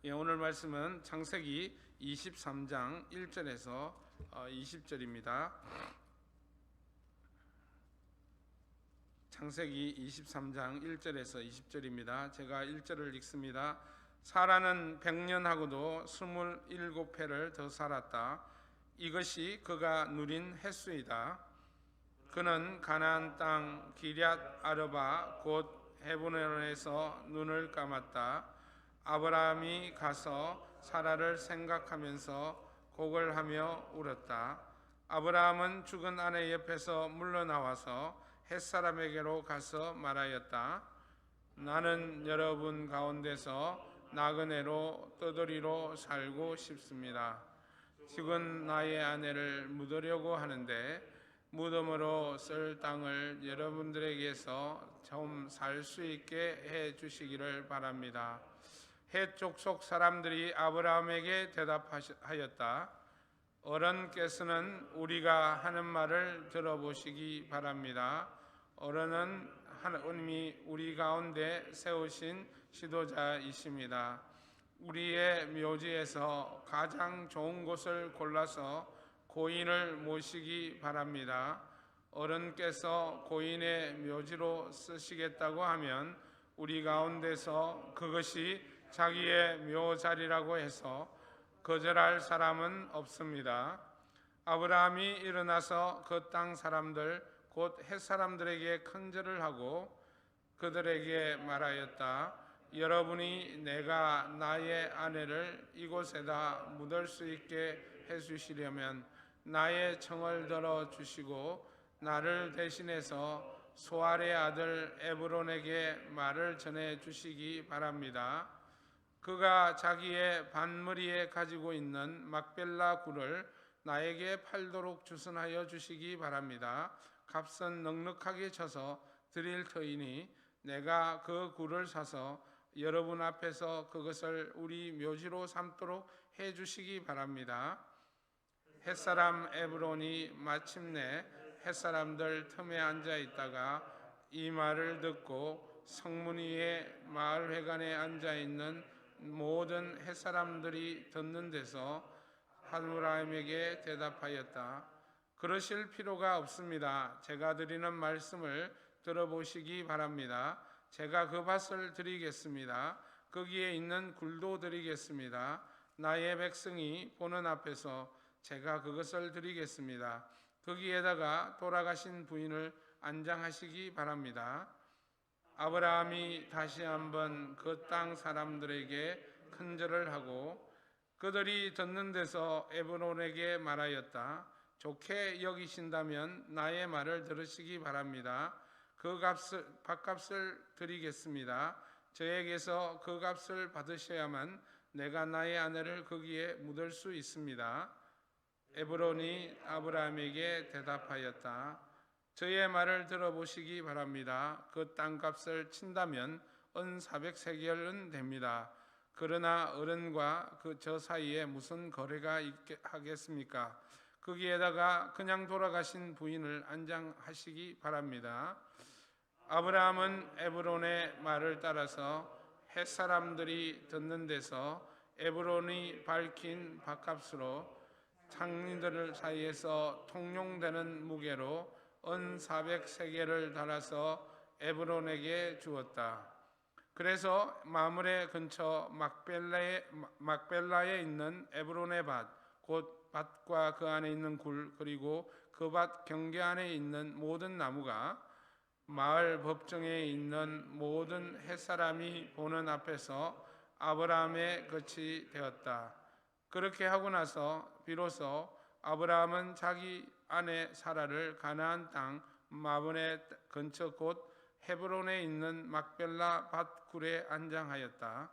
오늘 말씀은 창세기 23장 1절에서 20절입니다. 창세기 23장 1절에서 20절입니다. 제가 1절을 읽습니다. 사라는 100년하고도 27해를 더 살았다. 이것이 그가 누린 횟수이다. 그는 가나안 땅 기럇 아르바 곧 헤브론에서 눈을 감았다. 아브라함이 가서 사라를 생각하면서 곡을 하며 울었다. 아브라함은 죽은 아내 옆에서 물러나와서 햇사람에게로 가서 말하였다. 나는 여러분 가운데서 나그네로 떠돌이로 살고 싶습니다. 죽은 나의 아내를 묻으려고 하는데 무덤으로 쓸 땅을 여러분들에게서 좀 살 수 있게 해 주시기를 바랍니다. 헷 족속 사람들이 아브라함에게 대답하였다. 어른께서는 우리가 하는 말을 들어보시기 바랍니다. 어른은 하나님이 우리 가운데 세우신 지도자이십니다. 우리의 묘지에서 가장 좋은 곳을 골라서 고인을 모시기 바랍니다. 어른께서 고인의 묘지로 쓰시겠다고 하면 우리 가운데서 그것이 자기의 묘자리라고 해서 거절할 사람은 없습니다. 아브라함이 일어나서 그 땅 사람들 곧 헷 사람들에게 큰절을 하고 그들에게 말하였다. 여러분이 내가 나의 아내를 이곳에다 묻을 수 있게 해주시려면 나의 청을 들어주시고 나를 대신해서 소알의 아들 에브론에게 말을 전해주시기 바랍니다. 그가 자기의 반머리에 가지고 있는 막벨라 굴을 나에게 팔도록 주선하여 주시기 바랍니다. 값은 넉넉하게 쳐서 드릴 터이니 내가 그 굴을 사서 여러분 앞에서 그것을 우리 묘지로 삼도록 해 주시기 바랍니다. 햇사람 에브론이 마침내 햇사람들 틈에 앉아 있다가 이 말을 듣고 성문 위에 마을회관에 앉아 있는 모든 햇사람들이 듣는 데서 아브라함에게 대답하였다. 그러실 필요가 없습니다. 제가 드리는 말씀을 들어보시기 바랍니다. 제가 그 밭을 드리겠습니다. 거기에 있는 굴도 드리겠습니다. 나의 백성이 보는 앞에서 제가 그것을 드리겠습니다. 거기에다가 돌아가신 부인을 안장하시기 바랍니다. 아브라함이 다시 한번 그 땅 사람들에게 큰절을 하고 그들이 듣는 데서 에브론에게 말하였다. 좋게 여기신다면 나의 말을 들으시기 바랍니다. 그 밭값을 드리겠습니다. 저에게서 그 값을 받으셔야만 내가 나의 아내를 거기에 묻을 수 있습니다. 에브론이 아브라함에게 대답하였다. 저의 말을 들어보시기 바랍니다. 그 땅값을 친다면 은 400세겔은 됩니다. 그러나 어른과 저 사이에 무슨 거래가 하겠습니까? 거기에다가 그냥 돌아가신 부인을 안장하시기 바랍니다. 아브라함은 에브론의 말을 따라서 헷 사람들이 듣는 데서 에브론이 밝힌 밭값으로 창민들 사이에서 통용되는 무게로 은 400세겔을 달아서 에브론에게 주었다. 그래서 마므레 근처 막벨라에 있는 에브론의 밭, 곧 밭과 그 안에 있는 굴, 그리고 그 밭 경계 안에 있는 모든 나무가 마을 법정에 있는 모든 햇사람이 보는 앞에서 아브라함의 끝이 되었다. 그렇게 하고 나서 비로소 아브라함은 자기 아내 사라를 가나안 땅 마므레 근처 곧 헤브론에 있는 막벨라 밭굴에 안장하였다.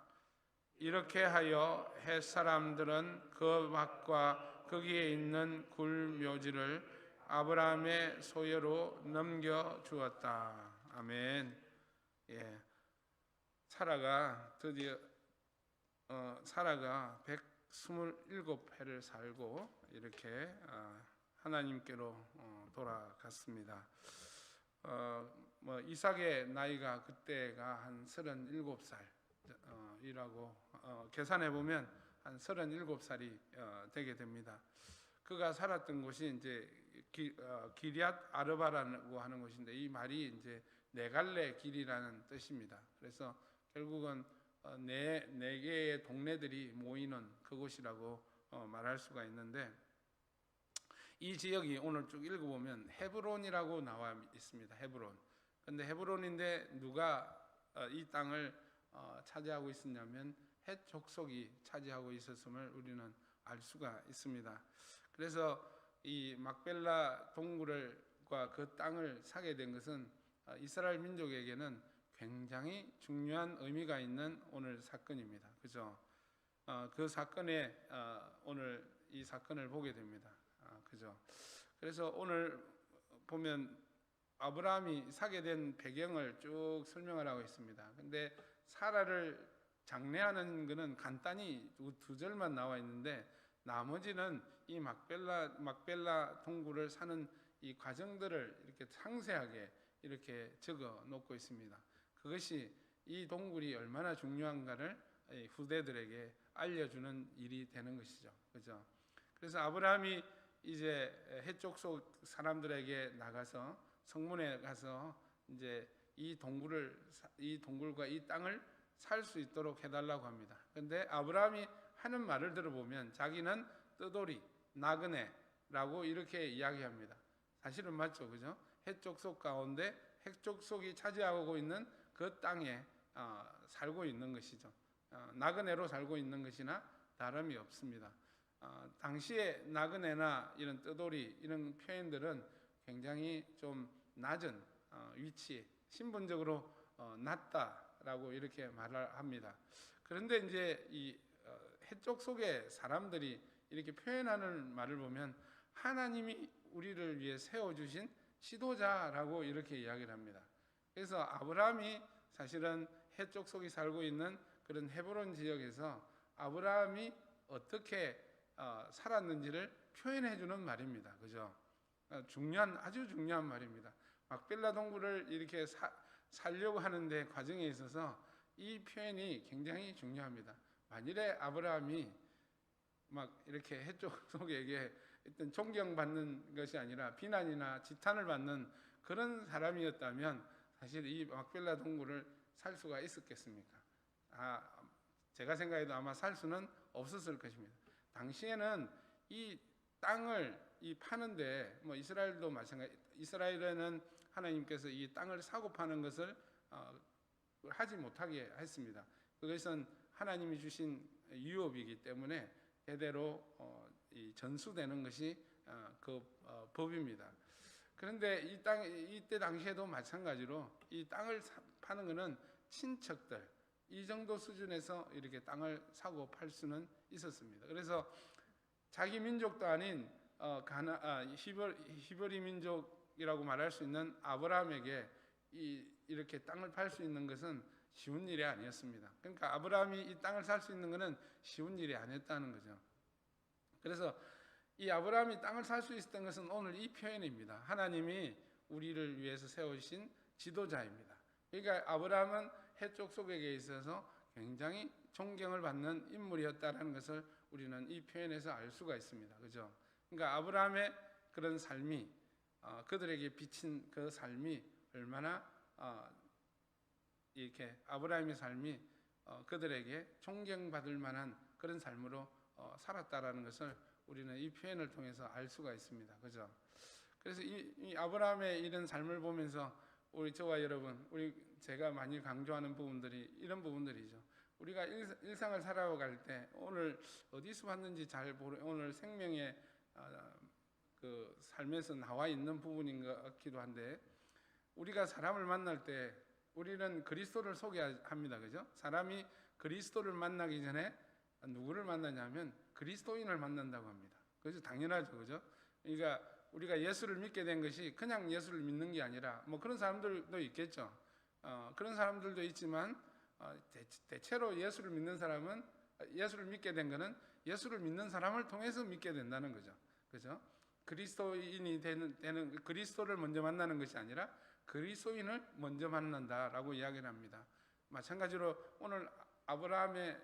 이렇게 하여 헷 사람들은 그 밭과 거기에 있는 굴 묘지를 아브라함의 소유로 넘겨 주었다. 아멘. 사라가 드디어 사라가 127해를 살고 이렇게 하나님께로 돌아갔습니다. 이삭의 나이가 그때가 한 37살 이라고 계산해 보면 한 37살이 되게 됩니다. 그가 살았던 곳이 이제 기리앗 아르바라고 하는 곳인데, 이 말이 이제 네 갈래 길이라는 뜻입니다. 그래서 결국은 네 개의 동네들이 모이는 그곳이라고 말할 수가 있는데, 이 지역이 오늘 쭉 읽어보면 헤브론이라고 나와 있습니다. 헤브론. 근데 헤브론인데 누가 이 땅을 차지하고 있었냐면 헷 족속이 차지하고 있었음을 우리는 알 수가 있습니다. 그래서 이 막벨라 동굴과 그 땅을 사게 된 것은 이스라엘 민족에게는 굉장히 중요한 의미가 있는 오늘 사건입니다. 그죠? 그 사건에 오늘 이 사건을 보게 됩니다. 그죠? 그래서 오늘 보면 아브라함이 사게 된 배경을 쭉 설명을 하고 있습니다. 근데 사라를 장례하는 것은 간단히 두 절만 나와 있는데, 나머지는 이 막벨라 동굴을 사는 이 과정들을 이렇게 상세하게 이렇게 적어 놓고 있습니다. 그것이 이 동굴이 얼마나 중요한가를 후대들에게 알려주는 일이 되는 것이죠. 그죠? 그래서 아브라함이 이제 헷족속 사람들에게 나가서 성문에 가서 이제 이 동굴과 이 땅을 살 수 있도록 해달라고 합니다. 그런데 아브라함이 하는 말을 들어보면 자기는 뜨돌이, 나그네라고 이렇게 이야기합니다. 사실은 맞죠, 그죠? 헷족속 가운데 헷족속이 차지하고 있는 그 땅에 살고 있는 것이죠. 나그네로 살고 있는 것이나 다름이 없습니다. 당시에 나그네나 이런 뜨돌이 이런 표현들은 굉장히 좀 낮은 위치, 신분적으로 낮다라고 이렇게 말을 합니다. 그런데 이제 이 해쪽 속의 사람들이 이렇게 표현하는 말을 보면 하나님이 우리를 위해 세워주신 지도자라고 이렇게 이야기를 합니다. 그래서 아브라함이 사실은 해쪽 속에 살고 있는 그런 헤브론 지역에서 아브라함이 어떻게 살았는지를 표현해 주는 말입니다. 그죠? 아주 중요한 말입니다. 막벨라 동굴을 이렇게 살려고 하는데 과정에 있어서 이 표현이 굉장히 중요합니다. 만일에 아브라함이 막 이렇게 해쪽 속에게 어떤 존경받는 것이 아니라 비난이나 지탄을 받는 그런 사람이었다면 사실 이 막벨라 동굴을 살 수가 있었겠습니까? 제가 생각해도 아마 살 수는 없었을 것입니다. 당시에는 이 땅을 파는데 뭐 이스라엘도 마찬가지. 이스라엘에는 하나님께서 이 땅을 사고 파는 것을 하지 못하게 했습니다. 그것은 하나님이 주신 유업이기 때문에 대대로 전수되는 것이 그 법입니다. 그런데 이때 당시에도 마찬가지로 이 땅을 파는 것은 친척들 이 정도 수준에서 이렇게 땅을 사고 팔 수는 있었습니다. 그래서 자기 민족도 아닌 히브리 민족이라고 말할 수 있는 아브라함에게 이렇게 땅을 팔 수 있는 것은 쉬운 일이 아니었습니다. 그러니까 아브라함이 이 땅을 살 수 있는 것은 쉬운 일이 아니었다는 거죠. 그래서 이 아브라함이 땅을 살 수 있었던 것은 오늘 이 표현입니다. 하나님이 우리를 위해서 세우신 지도자입니다. 그러니까 아브라함은 해쪽 속에게 있어서 굉장히 존경을 받는 인물이었다는 것을 우리는 이 표현에서 알 수가 있습니다. 그죠? 그러니까 아브라함의 그런 삶이 그들에게 비친 그 삶이 얼마나 이렇게 아브라함의 삶이 그들에게 존경받을 만한 그런 삶으로 살았다라는 것을 우리는 이 표현을 통해서 알 수가 있습니다. 그죠? 그래서 이 아브라함의 이런 삶을 보면서 저와 여러분, 제가 많이 강조하는 부분들이 이런 부분들이죠. 우리가 일상을 살아갈 때 오늘 어디서 봤는지 잘 오늘 생명의 그 삶에서 나와 있는 부분인 것 같기도 한데, 우리가 사람을 만날 때 우리는 그리스도를 소개합니다. 그죠? 사람이 그리스도를 만나기 전에 누구를 만나냐면 그리스도인을 만난다고 합니다. 그래서 당연하죠. 그죠? 그러니까 우리가 예수를 믿게 된 것이 그냥 예수를 믿는 게 아니라 뭐 그런 사람들도 있겠죠. 그런 사람들도 있지만 대체로 예수를 믿는 사람은 예수를 믿게 된 것은 예수를 믿는 사람을 통해서 믿게 된다는 거죠. 그죠? 그리스도인이 되는 그리스도를 먼저 만나는 것이 아니라 그리스도인을 먼저 만난다라고 이야기를 합니다. 마찬가지로 오늘 아브라함의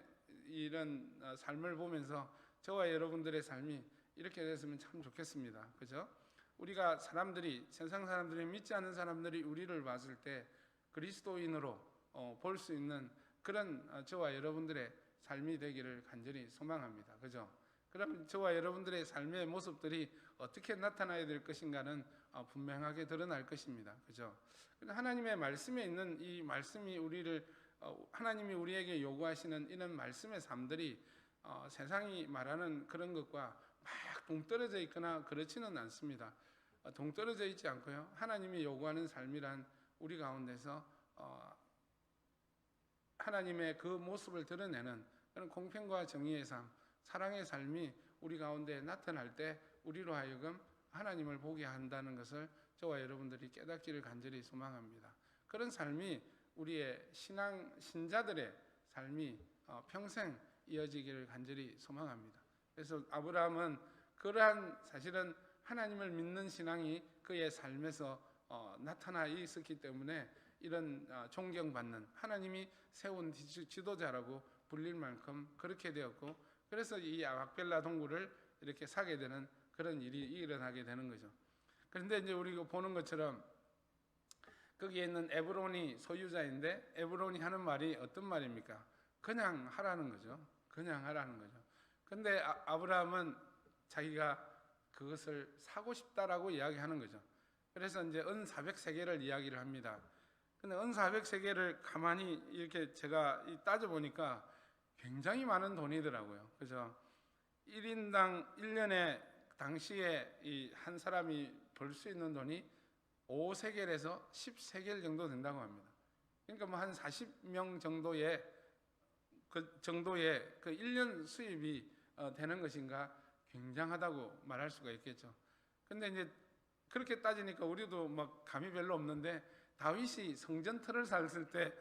이런 삶을 보면서 저와 여러분들의 삶이 이렇게 됐으면 참 좋겠습니다. 그죠? 우리가 세상 사람들이 믿지 않는 사람들이 우리를 봤을 때 그리스도인으로 볼 수 있는 그런 저와 여러분들의 삶이 되기를 간절히 소망합니다. 그죠? 그럼 저와 여러분들의 삶의 모습들이 어떻게 나타나야 될 것인가는 분명하게 드러날 것입니다. 그죠? 하나님의 말씀에 있는 이 말씀이 하나님이 우리에게 요구하시는 이런 말씀의 삶들이 세상이 말하는 그런 것과 막 동떨어져 있거나 그렇지는 않습니다. 동떨어져 있지 않고요. 하나님이 요구하는 삶이란 우리 가운데서 하나님의 그 모습을 드러내는 그런 공평과 정의의 삶, 사랑의 삶이 우리 가운데 나타날 때 우리로 하여금 하나님을 보게 한다는 것을 저와 여러분들이 깨닫기를 간절히 소망합니다. 그런 삶이 우리의 신자들의 삶이 평생 이어지기를 간절히 소망합니다. 그래서 아브라함은 그러한 사실은 하나님을 믿는 신앙이 그의 삶에서 나타나 있었기 때문에 이런 존경받는 하나님이 세운 지도자라고 불릴 만큼 그렇게 되었고, 그래서 이 막벨라 동굴을 이렇게 사게 되는 그런 일이 일어나게 되는 거죠. 그런데 이제 우리가 보는 것처럼 거기에 있는 에브론이 소유자인데 에브론이 하는 말이 어떤 말입니까? 그냥 하라는 거죠. 그냥 하라는 거죠. 근데 아브라함은 자기가 그것을 사고 싶다라고 이야기하는 거죠. 그래서 이제 은 400세겔을 이야기를 합니다. 근데 은 400세겔을 가만히 이렇게 제가 따져보니까 굉장히 많은 돈이더라고요. 그죠? 1인당 1년에 당시에 이 한 사람이 벌 수 있는 돈이 5세겔에서 10세겔 정도 된다고 합니다. 그러니까 뭐 한 40명 정도의 그 1년 수입이 되는 것인가 굉장하다고 말할 수가 있겠죠. 근데 이제 그렇게 따지니까 우리도 막 감이 별로 없는데 다윗이 성전 틀을 샀을 때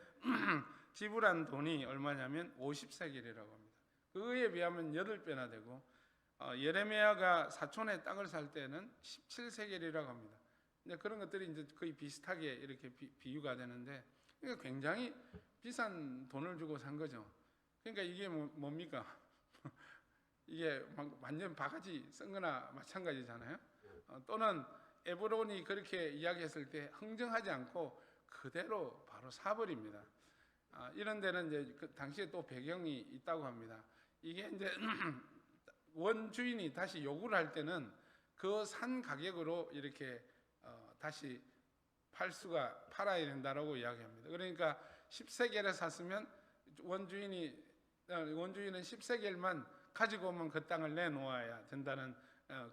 지불한 돈이 얼마냐면 50세겔이라고 합니다. 그에 비하면 8배나 되고 예레미야가 사촌의 땅을 살 때는 17세겔이라고 합니다. 이제 그런 것들이 이제 거의 비슷하게 이렇게 비유가 되는데, 그러니까 굉장히 비싼 돈을 주고 산 거죠. 그러니까 이게 뭡니까? 이게 완전 바가지 쓴 거나 마찬가지잖아요. 또는 에브론이 그렇게 이야기했을 때 흥정하지 않고 그대로 바로 사버립니다. 이런 데는 이제 그 당시에 또 배경이 있다고 합니다. 이게 이제 원주인이 다시 요구를 할 때는 그 산 가격으로 이렇게 다시 팔아야 된다라고 이야기합니다. 그러니까 10세겔에 샀으면 원주인은 10세겔만 가지고 오면 그 땅을 내놓아야 된다는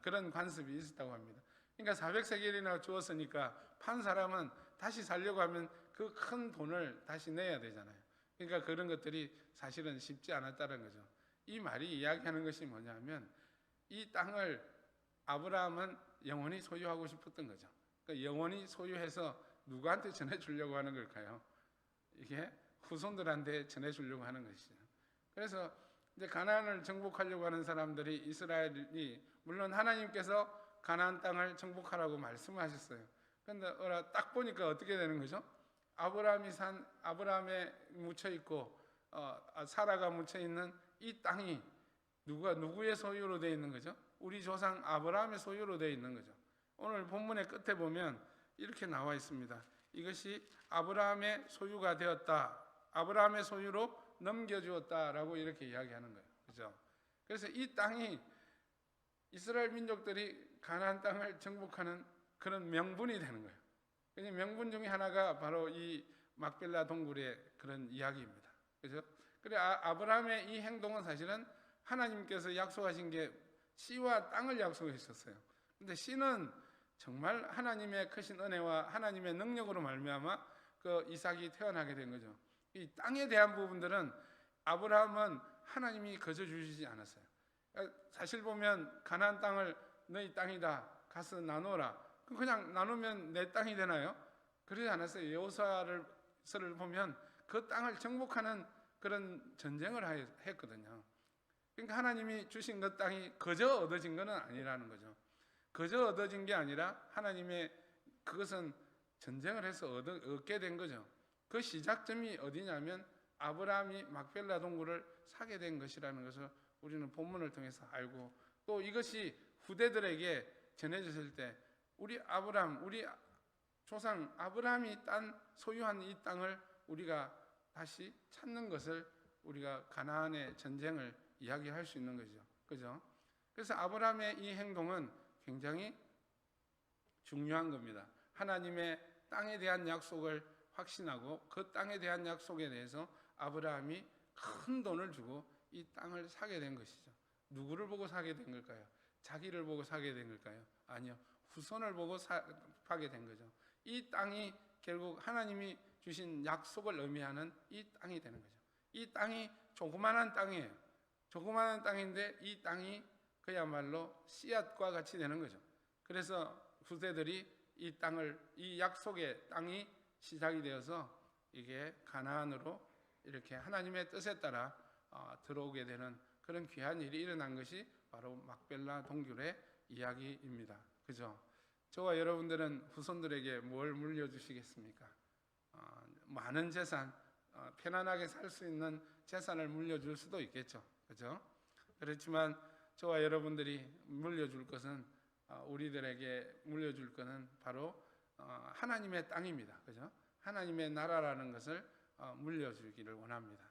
그런 관습이 있었다고 합니다. 그러니까 400세겔이나 주었으니까 판 사람은 다시 살려고 하면 그 큰 돈을 다시 내야 되잖아요. 그러니까 그런 것들이 사실은 쉽지 않았다는 거죠. 이 말이 이야기하는 것이 뭐냐면 이 땅을 아브라함은 영원히 소유하고 싶었던 거죠. 그러니까 영원히 소유해서 누구한테 전해주려고 하는 걸까요? 이게 후손들한테 전해주려고 하는 것이죠. 그래서 이제 가나안을 정복하려고 하는 사람들이 이스라엘이 물론 하나님께서 가나안 땅을 정복하라고 말씀하셨어요. 그런데 딱 보니까 어떻게 되는 거죠? 아브라함에 묻혀 있고 사라가 묻혀 있는 이 땅이 누구의 소유로 되어 있는 거죠? 우리 조상 아브라함의 소유로 되어 있는 거죠. 오늘 본문의 끝에 보면 이렇게 나와 있습니다. 이것이 아브라함의 소유가 되었다. 아브라함의 소유로 넘겨주었다라고 이렇게 이야기하는 거예요. 그죠? 그래서 이 땅이 이스라엘 민족들이 가나안 땅을 정복하는 그런 명분이 되는 거예요. 그 명분 중에 하나가 바로 이 막벨라 동굴의 그런 이야기입니다. 그죠? 그래 아브라함의 이 행동은 사실은 하나님께서 약속하신 게 씨와 땅을 약속하셨어요. 근데 씨는 정말 하나님의 크신 은혜와 하나님의 능력으로 말미암아 그 이삭이 태어나게 된 거죠. 이 땅에 대한 부분들은 아브라함은 하나님이 거저 주시지 않았어요. 사실 보면 가나안 땅을 너희 땅이다 가서 나누어라. 그냥 나누면 내 땅이 되나요? 그러지 않았어요. 여호수아를 보면 그 땅을 정복하는 그런 전쟁을 했거든요. 그러니까 하나님이 주신 그 땅이 거저 얻어진 것은 아니라는 거죠. 거저 얻어진 게 아니라 하나님의 그것은 전쟁을 해서 얻게 된 거죠. 그 시작점이 어디냐면 아브라함이 막벨라 동굴을 사게 된 것이라는 것을 우리는 본문을 통해서 알고, 또 이것이 후대들에게 전해졌을 때 우리 아브라함, 우리 조상 아브라함이 소유한 이 땅을 우리가 다시 찾는 것을 우리가 가나안의 전쟁을 이야기할 수 있는 거죠. 그죠? 그래서 아브라함의 이 행동은 굉장히 중요한 겁니다. 하나님의 땅에 대한 약속을 확신하고 그 땅에 대한 약속에 대해서 아브라함이 큰 돈을 주고 이 땅을 사게 된 것이죠. 누구를 보고 사게 된 걸까요? 자기를 보고 사게 된 걸까요? 아니요. 후손을 보고 사게 된 거죠. 이 땅이 결국 하나님이 주신 약속을 의미하는 이 땅이 되는 거죠. 이 땅이 조그마한 땅이에요. 조그마한 땅인데 이 땅이 그야말로 씨앗과 같이 되는 거죠. 그래서 후세들이 이 땅을, 이 약속의 땅이 시작이 되어서 이게 가나안으로 이렇게 하나님의 뜻에 따라 들어오게 되는 그런 귀한 일이 일어난 것이 바로 막벨라 동굴의 이야기입니다. 그죠? 저와 여러분들은 후손들에게 뭘 물려주시겠습니까? 많은 재산, 편안하게 살 수 있는 재산을 물려줄 수도 있겠죠. 그죠? 그렇지만 저와 여러분들이 물려줄 것은, 우리들에게 물려줄 것은 바로 하나님의 땅입니다. 그죠? 하나님의 나라라는 것을 물려주기를 원합니다.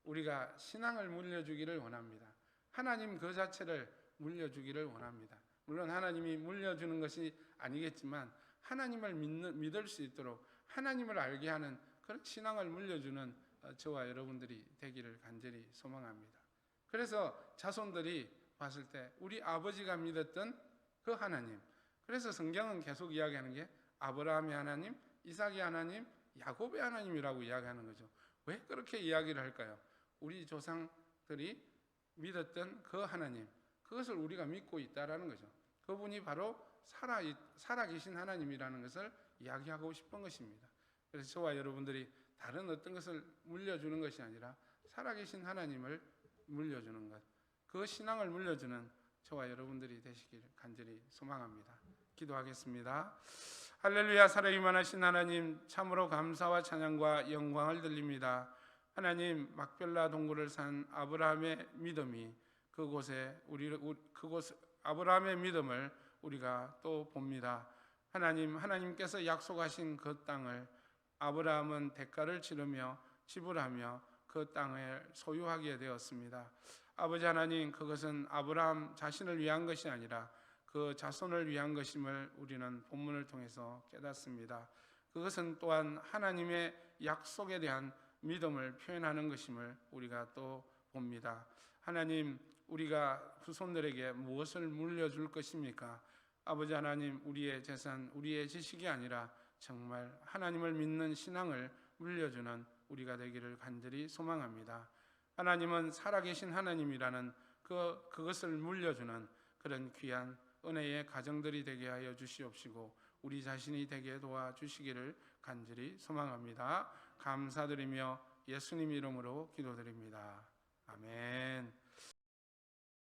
우리가 신앙을 물려주기를 원합니다. 하나님 그 자체를 물려주기를 원합니다. 물론 하나님이 물려주는 것이 아니겠지만 하나님을 믿을 수 있도록 하나님을 알게 하는 그런 신앙을 물려주는 저와 여러분들이 되기를 간절히 소망합니다. 그래서 자손들이 봤을 때 우리 아버지가 믿었던 그 하나님, 그래서 성경은 계속 이야기하는 게 아브라함의 하나님, 이삭의 하나님, 야곱의 하나님이라고 이야기하는 거죠. 왜 그렇게 이야기를 할까요? 우리 조상들이 믿었던 그 하나님, 그것을 우리가 믿고 있다라는 거죠. 그분이 바로 살아계신 하나님이라는 것을 이야기하고 싶은 것입니다. 그래서 저와 여러분들이 다른 어떤 것을 물려주는 것이 아니라 살아계신 하나님을 물려주는 것, 그 신앙을 물려주는 저와 여러분들이 되시길 간절히 소망합니다. 기도하겠습니다. 할렐루야. 살아있는 하신 하나님, 참으로 감사와 찬양과 영광을 드립니다. 하나님, 막벨라 동굴을 산 아브라함의 믿음이 아브라함의 믿음을 우리가 또 봅니다. 하나님께서 약속하신 그 땅을 아브라함은 대가를 치르며 지불하며 그 땅을 소유하게 되었습니다. 아버지 하나님, 그것은 아브라함 자신을 위한 것이 아니라 그 자손을 위한 것임을 우리는 본문을 통해서 깨닫습니다. 그것은 또한 하나님의 약속에 대한 믿음을 표현하는 것임을 우리가 또 봅니다. 하나님, 우리가 후손들에게 무엇을 물려줄 것입니까? 아버지 하나님, 우리의 재산, 우리의 지식이 아니라 정말 하나님을 믿는 신앙을 물려주는 우리가 되기를 간절히 소망합니다. 하나님은 살아계신 하나님이라는 그것을 물려주는 그런 귀한 은혜의 가정들이 되게 하여 주시옵시고 우리 자신이 되게 도와주시기를 간절히 소망합니다. 감사드리며 예수님 이름으로 기도드립니다. 아멘.